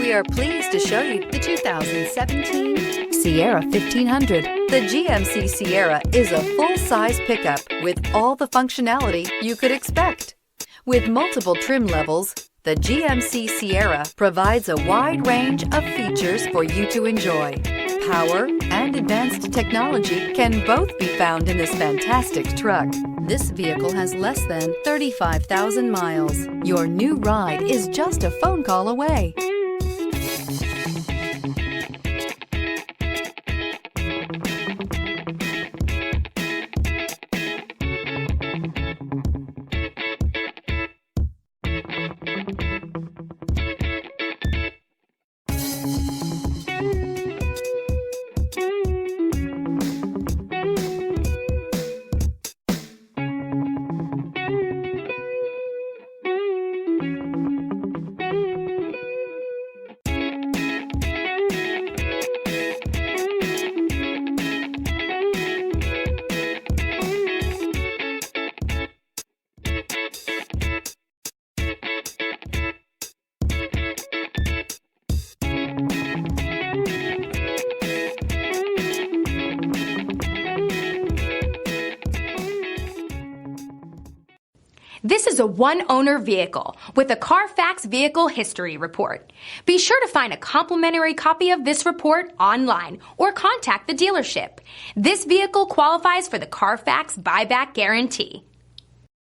We are pleased to show you the 2017 Sierra 1500. The GMC Sierra is a full-size pickup with all the functionality you could expect. With multiple trim levels, the GMC Sierra provides a wide range of features for you to enjoy. Power and advanced technology can both be found in this fantastic truck. This vehicle has less than 35,000 miles. Your new ride is just a phone call away. This is a one-owner vehicle with a Carfax Vehicle History Report. Be sure to find a complimentary copy of this report online or contact the dealership. This vehicle qualifies for the Carfax Buyback Guarantee.